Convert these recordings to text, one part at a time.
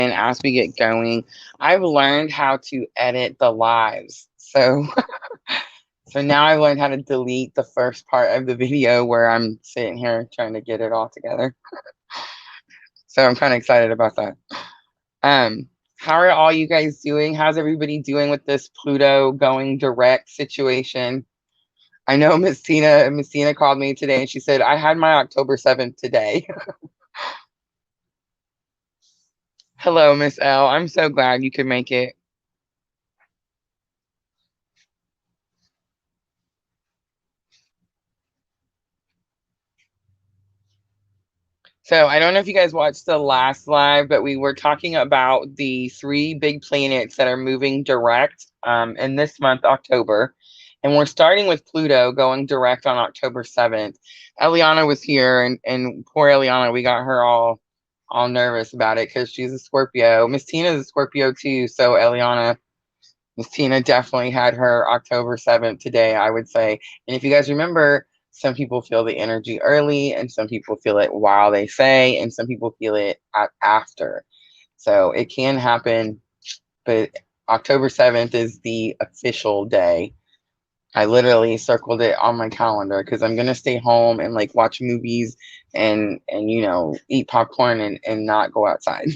And as we get going, I've learned how to edit the lives. So now I've learned how to delete the first part of the video where I'm sitting here trying to get it all together. So I'm kind of excited about that. How are all you guys doing? How's everybody doing with this Pluto going direct situation? I know Miss Tina called me today and she said, I had my October 7th today. Hello, Miss L. I'm so glad you could make it. So I don't know if you guys watched the last live, but we were talking about the 3 big planets that are moving direct in this month, October. And we're starting with Pluto going direct on October 7th. Eliana was here, and poor Eliana, we got her all nervous about it because she's a Scorpio. Miss Tina's a Scorpio too. So Eliana, Miss Tina definitely had her October 7th today, I would say. And if you guys remember, some people feel the energy early, and some people feel it while they say, and some people feel it after. So it can happen, but October 7th is the official day. I literally circled it on my calendar because I'm gonna stay home and like watch movies and you know, eat popcorn and not go outside.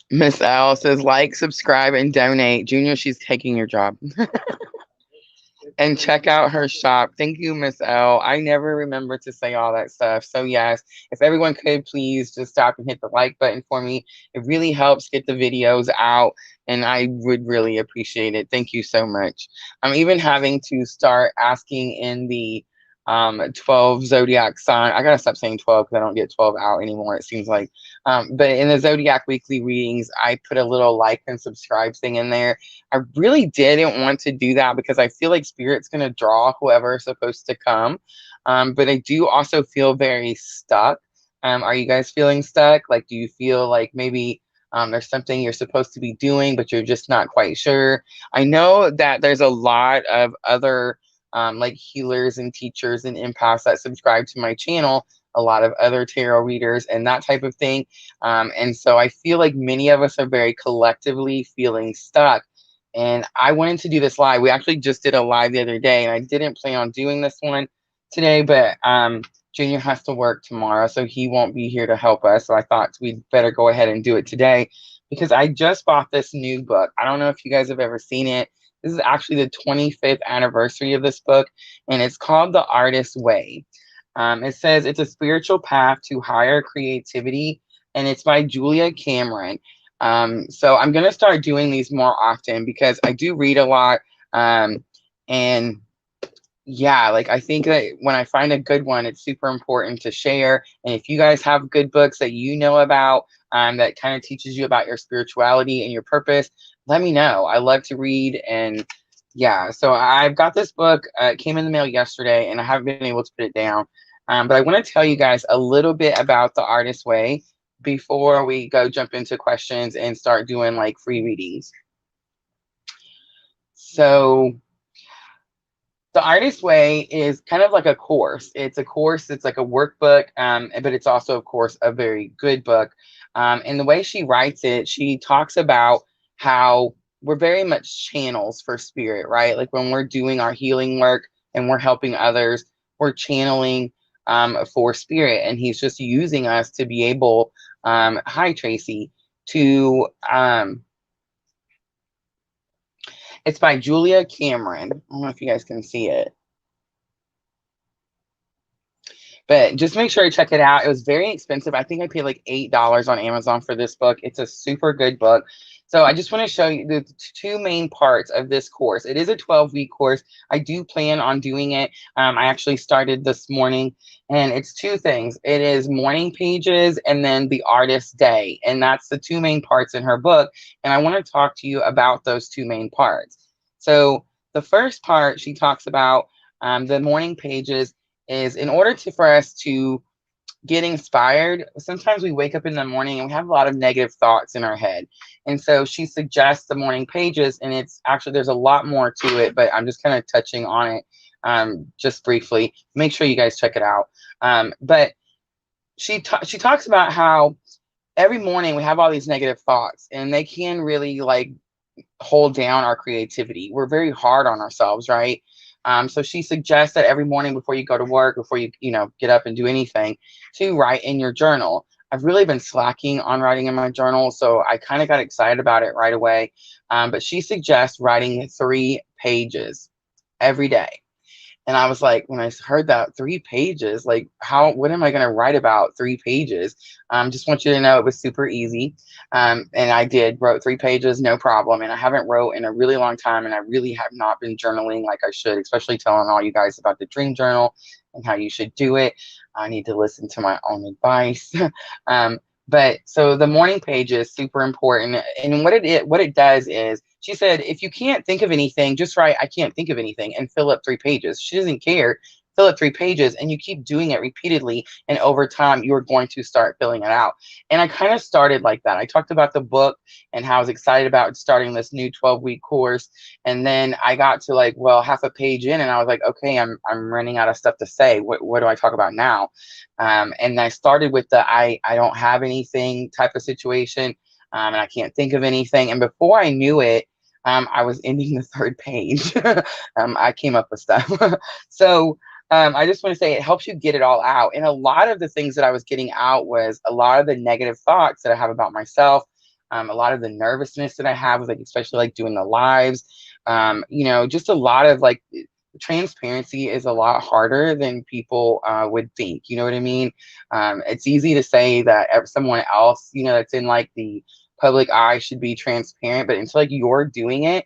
Miss Al says like, subscribe, and donate. Junior, she's taking your job. And check out her shop. Thank you, Miss L. I never remember to say all that stuff. So yes, if everyone could please just stop and hit the like button for me. It really helps get the videos out, and I would really appreciate it. Thank you so much. I'm even having to start asking in the 12 zodiac sign. I gotta stop saying 12 because I don't get 12 out anymore, it seems like. But in the zodiac weekly readings, I put a little like and subscribe thing in there. I really didn't want to do that because I feel like Spirit's going to draw whoever is supposed to come. But I do also feel very stuck. Are you guys feeling stuck? Like, do you feel like maybe there's something you're supposed to be doing, but you're just not quite sure? I know that there's a lot of other like healers and teachers and empaths that subscribe to my channel, a lot of other tarot readers and that type of thing. And so I feel like many of us are very collectively feeling stuck. And I wanted to do this live. We actually just did a live the other day, and I didn't plan on doing this one today, but Junior has to work tomorrow, so he won't be here to help us. So I thought we'd better go ahead and do it today because I just bought this new book. I don't know if you guys have ever seen it. This is actually the 25th anniversary of this book, and it's called The Artist's Way. It says it's a spiritual path to higher creativity, and it's by Julia Cameron. So I'm going to start doing these more often because I do read a lot. And yeah, like I think that when I find a good one, it's super important to share. And if you guys have good books that you know about, that kind of teaches you about your spirituality and your purpose, let me know. I love to read. And yeah, so I've got this book. It came in the mail yesterday, and I haven't been able to put it down. But I want to tell you guys a little bit about The Artist's Way before we go jump into questions and start doing like free readings. So The Artist's Way is kind of like a course. It's a course. It's like a workbook, but it's also, of course, a very good book. And the way she writes it, she talks about how we're very much channels for spirit, right? Like when we're doing our healing work and we're helping others, we're channeling for spirit. And he's just using us to be able, hi, Tracy, to... it's by Julia Cameron. I don't know if you guys can see it. But just make sure to check it out. It was very expensive. I think I paid like $8 on Amazon for this book. It's a super good book. So I just want to show you the 2 main parts of this course. It is a 12-week course. I do plan on doing it. I actually started this morning, and it's 2 things. It is morning pages and then the artist's day. And that's the 2 main parts in her book. And I want to talk to you about those 2 main parts. So the first part, she talks about the morning pages is in order for us to get inspired. Sometimes we wake up in the morning and we have a lot of negative thoughts in our head. And so she suggests the morning pages, and it's actually, there's a lot more to it, but I'm just kind of touching on it. just briefly. Make sure you guys check it out. But she talks about how every morning we have all these negative thoughts, and they can really like hold down our creativity. We're very hard on ourselves, right? So she suggests that every morning before you go to work, before you get up and do anything, to write in your journal. I've really been slacking on writing in my journal, so I kind of got excited about it right away. But she suggests writing 3 pages every day. And I was like, when I heard that, 3 pages, like what am I going to write about 3 pages? Just want you to know it was super easy. And I wrote 3 pages, no problem. And I haven't wrote in a really long time. And I really have not been journaling like I should, especially telling all you guys about the dream journal and how you should do it. I need to listen to my own advice. But so the morning page is super important. And what it does is, she said, if you can't think of anything, just write, I can't think of anything, and fill up 3 pages. She doesn't care. Fill up 3 pages, and you keep doing it repeatedly. And over time, you're going to start filling it out. And I kind of started like that. I talked about the book and how I was excited about starting this new 12-week course. And then I got to like, well, half a page in, and I was like, okay, I'm running out of stuff to say. What do I talk about now? And I started with the I don't have anything type of situation, and I can't think of anything. And before I knew it, I was ending the 3rd page. I came up with stuff. So I just want to say it helps you get it all out. And a lot of the things that I was getting out was a lot of the negative thoughts that I have about myself. A lot of the nervousness that I have, like especially like doing the lives. Just a lot of like transparency is a lot harder than people would think. You know what I mean? It's easy to say that someone else, that's in like the public eye should be transparent, but until like you're doing it,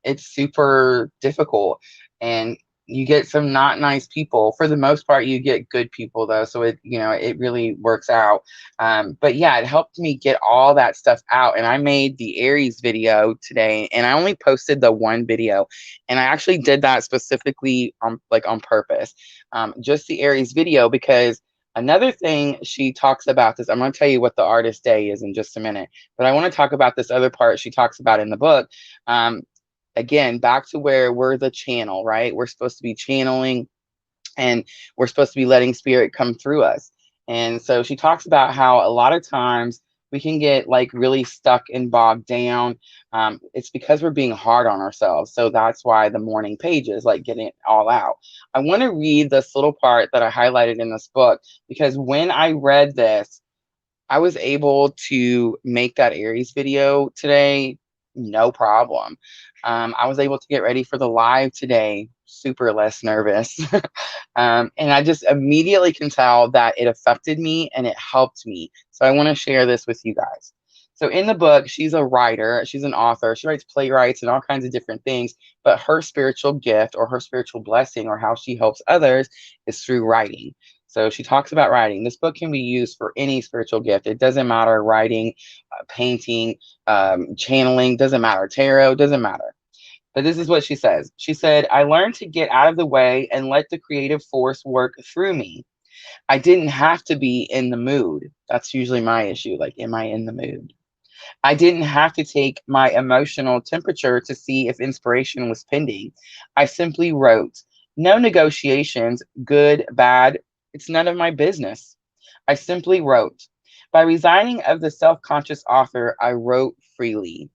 it's super difficult. And you get some not nice people. For the most part, you get good people though, so it really works out. But yeah, it helped me get all that stuff out. And I made the Aries video today, and I only posted the 1 video, and I actually did that specifically on purpose, just the Aries video, because another thing she talks about this, I'm going to tell you what the artist day is in just a minute, but I want to talk about this other part she talks about in the book. Again, back to where we're the channel, right? We're supposed to be channeling, and we're supposed to be letting spirit come through us. And so she talks about how a lot of times we can get like really stuck and bogged down. It's because we're being hard on ourselves. So that's why the morning pages, like getting it all out. I want to read this little part that I highlighted in this book, because when I read this, I was able to make that Aries video today, no problem. I was able to get ready for the live today, super less nervous. And I just immediately can tell that it affected me and it helped me. So I want to share this with you guys. So in the book, she's a writer, she's an author, she writes playwrights and all kinds of different things, but her spiritual gift or her spiritual blessing or how she helps others is through writing. So she talks about writing. This book can be used for any spiritual gift. It doesn't matter, writing, painting, channeling, doesn't matter, tarot, doesn't matter. But this is what she says. She said, I learned to get out of the way and let the creative force work through me. I didn't have to be in the mood. That's usually my issue. Like, am I in the mood? I didn't have to take my emotional temperature to see if inspiration was pending. I simply wrote. No negotiations, good, bad. It's none of my business. I simply wrote. By resigning of the self-conscious author, I wrote freely.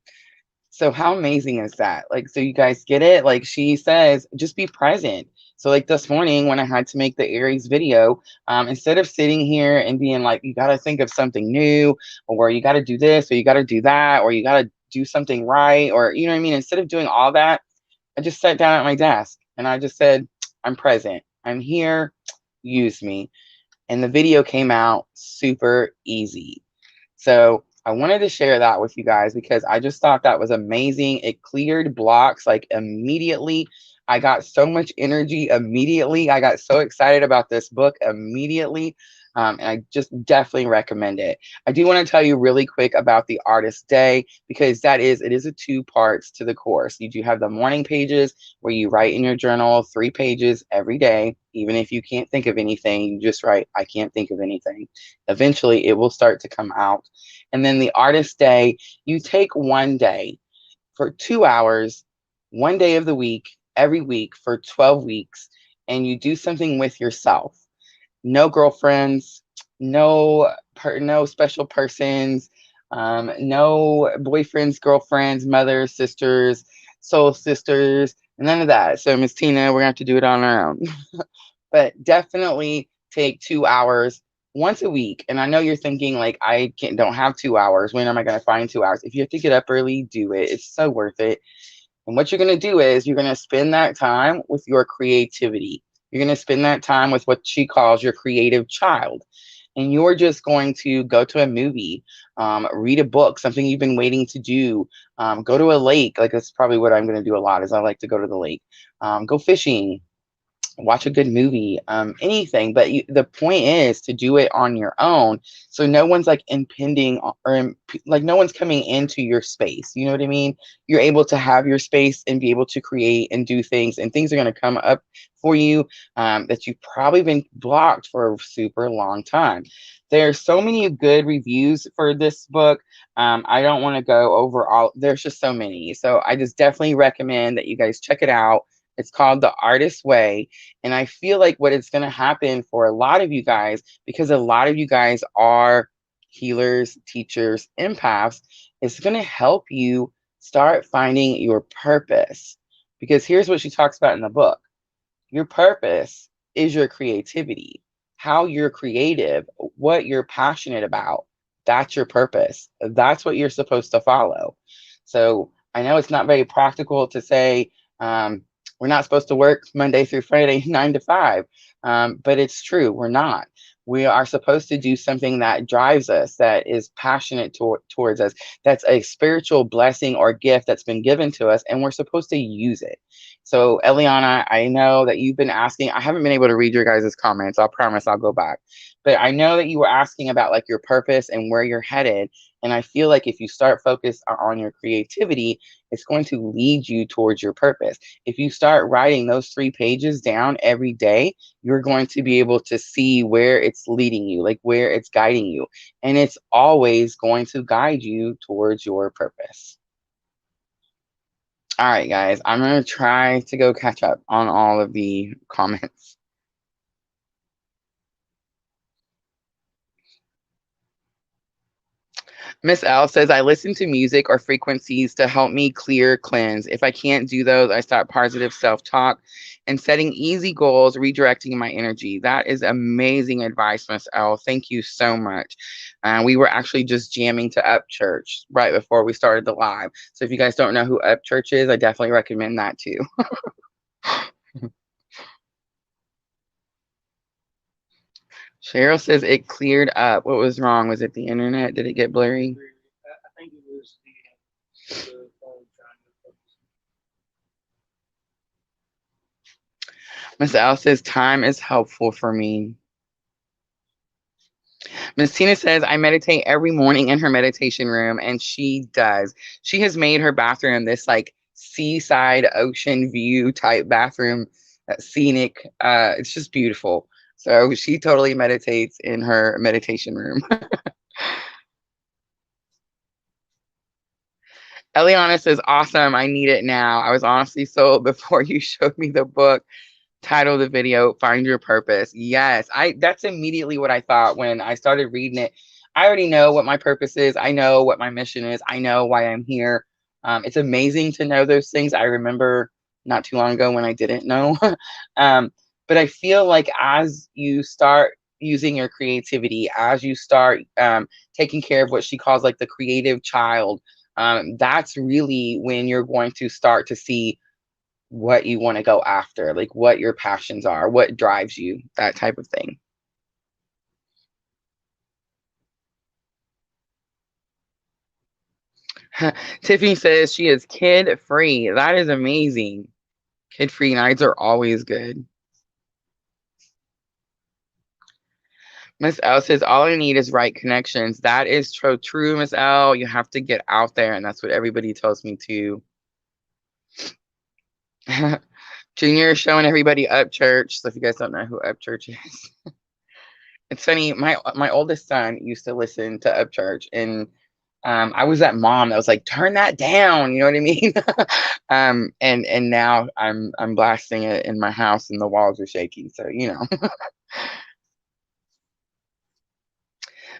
So how amazing is that? Like, so you guys get it? Like she says, just be present. So like this morning when I had to make the Aries video, instead of sitting here and being like, you got to think of something new, or you got to do this, or you got to do that, or you got to do something right, or, you know what I mean? Instead of doing all that, I just sat down at my desk and I just said, I'm present. I'm here. Use me. And the video came out super easy. So I wanted to share that with you guys because I just thought that was amazing. It cleared blocks like immediately. I got so much energy immediately. I got so excited about this book immediately. And I just definitely recommend it. I do want to tell you really quick about the Artist Day, because it is a 2 parts to the course. You do have the morning pages where you write in your journal 3 pages every day. Even if you can't think of anything, you just write, I can't think of anything. Eventually it will start to come out. And then the Artist Day, you take one day for 2 hours, one day of the week, every week for 12 weeks, and you do something with yourself. No girlfriends, no special persons, no boyfriends, girlfriends, mothers, sisters, soul sisters, none of that. So Miss Tina, we're gonna have to do it on our own. But definitely take 2 hours once a week. And I know you're thinking like don't have 2 hours. When am I gonna find 2 hours? If you have to get up early, do it. It's so worth it. And what you're going to do is you're going to spend that time with your creativity. You're going to spend that time with what she calls your creative child. And you're just going to go to a movie, read a book, something you've been waiting to do, go to a lake. Like that's probably what I'm going to do a lot is I like to go to the lake, go fishing, watch a good movie, anything. But the point is to do it on your own, so no one's like impending like no one's coming into your space. You know what I mean? You're able to have your space and be able to create and do things, and things are going to come up for you that you've probably been blocked for a super long time. There's so many good reviews for this book. I don't want to go over all. There's just so many, so I just definitely recommend that you guys check it out. It's called The Artist's Way. And I feel like what is going to happen for a lot of you guys, because a lot of you guys are healers, teachers, empaths, it's going to help you start finding your purpose. Because here's what she talks about in the book. Your purpose is your creativity, how you're creative, what you're passionate about. That's your purpose. That's what you're supposed to follow. So I know it's not very practical to say, we're not supposed to work Monday through Friday, 9 to 5. But it's true. We're not. We are supposed to do something that drives us, that is passionate towards us, that's a spiritual blessing or gift that's been given to us, and we're supposed to use it. So, Eliana, I know that you've been asking. I haven't been able to read your guys' comments. I'll promise I'll go back. But I know that you were asking about like your purpose and where you're headed. And I feel like if you start focused on your creativity, it's going to lead you towards your purpose. If you start writing those 3 pages down every day, you're going to be able to see where it's leading you, like where it's guiding you. And it's always going to guide you towards your purpose. All right, guys, I'm going to try to go catch up on all of the comments. Miss L says, I listen to music or frequencies to help me cleanse. If I can't do those, I start positive self-talk and setting easy goals, redirecting my energy. That is amazing advice, Miss L. Thank you so much. We were actually just jamming to Up Church right before we started the live. So if you guys don't know who Up Church is, I definitely recommend that too. Cheryl says it cleared up. What was wrong? Was it the internet? Did it get blurry? I think it was the phone trying to focus. Miss Al says time is helpful for me. Miss Tina says, I meditate every morning in her meditation room, and she does. She has made her bathroom this like seaside ocean view type bathroom, scenic. It's just beautiful. So she totally meditates in her meditation room. Eliana says, awesome. I need it now. I was honestly sold before you showed me the book. Title of the video, Find Your Purpose. Yes, that's immediately what I thought when I started reading it. I already know what my purpose is. I know what my mission is. I know why I'm here. It's amazing to know those things. I remember not too long ago when I didn't know. But I feel like as you start using your creativity, as you start taking care of what she calls like the creative child, that's really when you're going to start to see what you want to go after, like what your passions are, what drives you, that type of thing. Tiffany says she is kid free. That is amazing. Kid free nights are always good. Miss L says all I need is right connections. That is true, Miss L. You have to get out there, and that's what everybody tells me too. Junior is showing everybody Up Church. So if you guys don't know who Up Church is, it's funny. My oldest son used to listen to Up Church, and I was that mom that was like, turn that down, you know what I mean? And now I'm blasting it in my house and the walls are shaky. So, you know.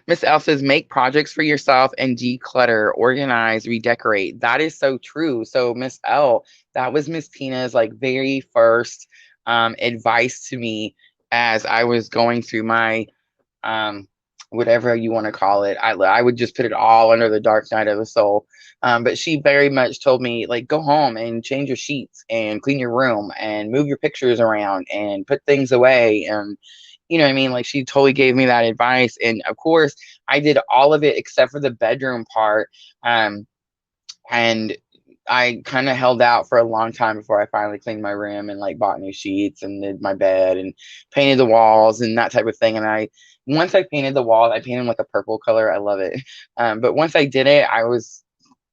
Miss L says, make projects for yourself and declutter, organize, redecorate. That is so true. So, Miss L, that was Miss Tina's like very first advice to me as I was going through my um, whatever you want to call it. I would just put it all under the dark night of the soul. But she very much told me, like, go home and change your sheets and clean your room and move your pictures around and put things away. And, you know what I mean? Like, she totally gave me that advice. And of course, I did all of it except for the bedroom part. And I kind of held out for a long time before I finally cleaned my room and like bought new sheets and did my bed and painted the walls and that type of thing. And once I painted the wall, I painted them like a purple color. I love it. But once I did it, I was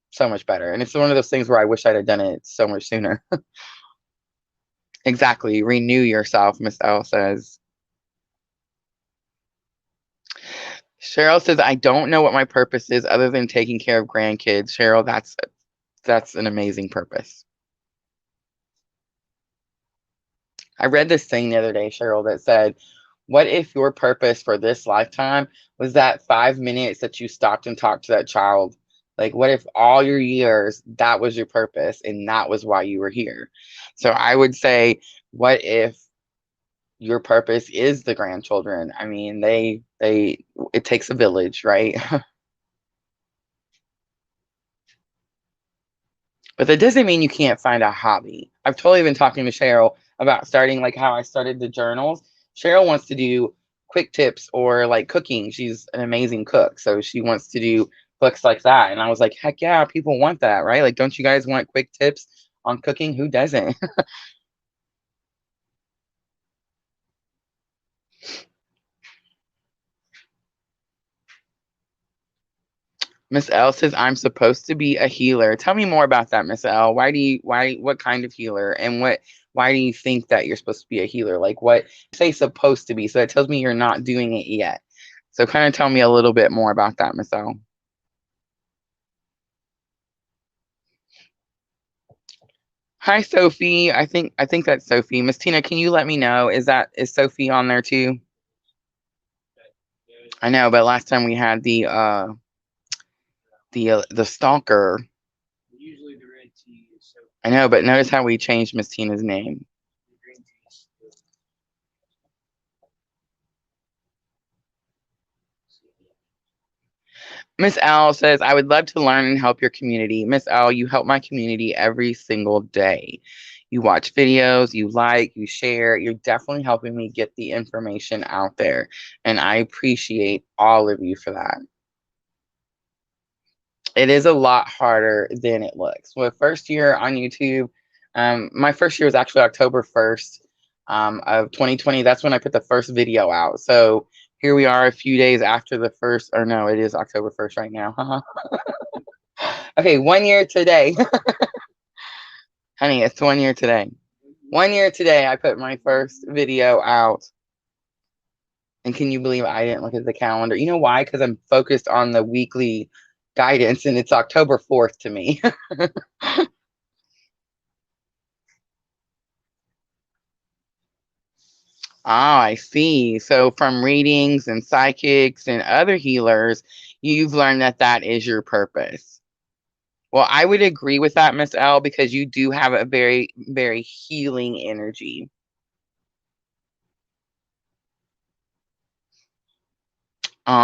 so much better. And it's one of those things where I wish I'd have done it so much sooner. Exactly. Renew yourself, Miss L says. Cheryl says, I don't know what my purpose is other than taking care of grandkids. Cheryl, that's an amazing purpose. I read this thing the other day, Cheryl, that said, what if your purpose for this lifetime was that 5 minutes that you stopped and talked to that child? Like, what if all your years that was your purpose and that was why you were here? So I would say, what if your purpose is the grandchildren? I mean, it takes a village, right? But that doesn't mean you can't find a hobby. I've totally been talking to Cheryl about starting like how I started the journals. Cheryl wants to do quick tips or like cooking. She's an amazing cook. So she wants to do books like that. And I was like, heck yeah, people want that, right? Like, don't you guys want quick tips on cooking? Who doesn't? Miss L says, I'm supposed to be a healer. Tell me more about that, Miss L. What kind of healer and why do you think that you're supposed to be a healer? Like what say supposed to be? So that tells me you're not doing it yet. So kind of tell me a little bit more about that, Miss L. Hi, Sophie. I think that's Sophie. Miss Tina, can you let me know? Is Sophie on there too? I know, but last time we had the stalker. Usually the red tea is so I know, but notice how we changed Miss Tina's name. the green tea is still. Miss L says, I would love to learn and help your community. Miss L, you help my community every single day. You watch videos, you like, you share. You're definitely helping me get the information out there. And I appreciate all of you for that. It is a lot harder than it looks. Well, first year on YouTube, my first year was actually October 1st of 2020. That's when I put the first video out. So here we are a few days after the first, or no, it is October 1st right now. Okay, 1 year today. Honey, it's 1 year today. 1 year today, I put my first video out. And can you believe I didn't look at the calendar? You know why? Because I'm focused on the weekly guidance and it's October 4th to me. Ah, I see. So from readings and psychics and other healers, you've learned that that is your purpose. Well, I would agree with that, Miss L, because you do have a very, very healing energy.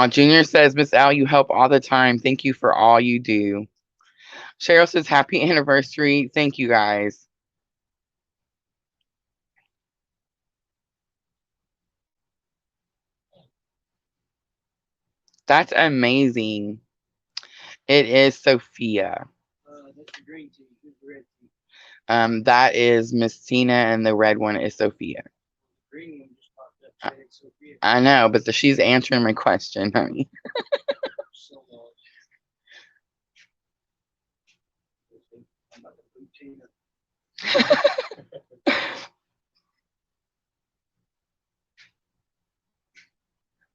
Junior says, Miss L, you help all the time. Thank you for all you do. Cheryl says, happy anniversary. Thank you guys. That's amazing. It is Sophia. That's the green tea. Who's the red tea? That is Miss Tina, and the red one is Sophia. The green one just popped up. Said it's Sophia. I know, but she's answering my question, honey. So I'm not the blue tea.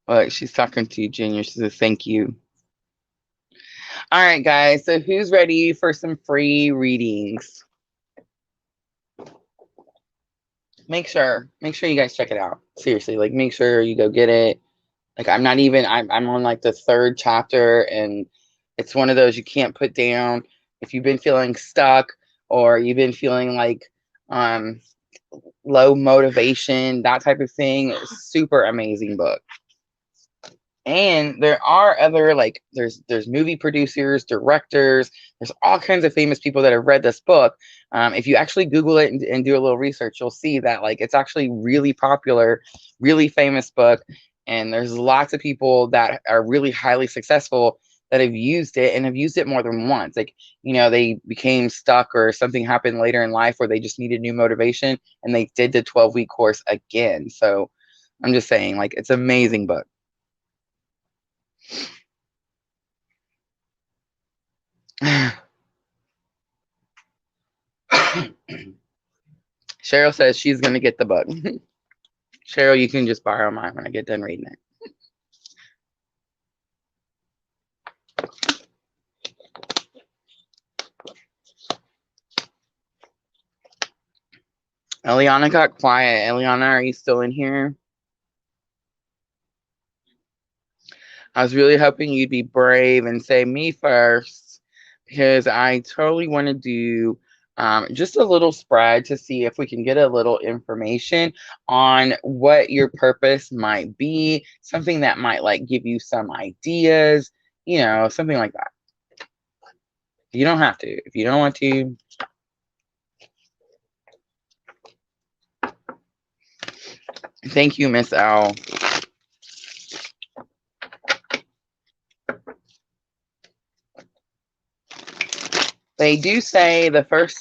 Look, she's talking to you, Junior. She says, thank you. All right, guys. So who's ready for some free readings? Make sure you guys check it out. Seriously, like make sure you go get it. Like I'm on like the 3rd chapter, and it's one of those you can't put down. If you've been feeling stuck or you've been feeling like low motivation, that type of thing, super amazing book. And there are other, like there's movie producers, directors, there's all kinds of famous people that have read this book. If you actually Google it and do a little research, you'll see that like it's actually really popular, really famous book. And there's lots of people that are really highly successful that have used it and have used it more than once. Like, you know, they became stuck or something happened later in life where they just needed new motivation and they did the 12-week course again. So I'm just saying, like, it's an amazing book. Cheryl says she's going to get the book. Cheryl, you can just borrow mine when I get done reading it. Eliana got quiet. Eliana, are you still in here? I was really hoping you'd be brave and say me first, because I totally want to do just a little spread to see if we can get a little information on what your purpose might be, something that might like give you some ideas, you know, something like that. You don't have to. If you don't want to. Thank you, Miss L. They do say the first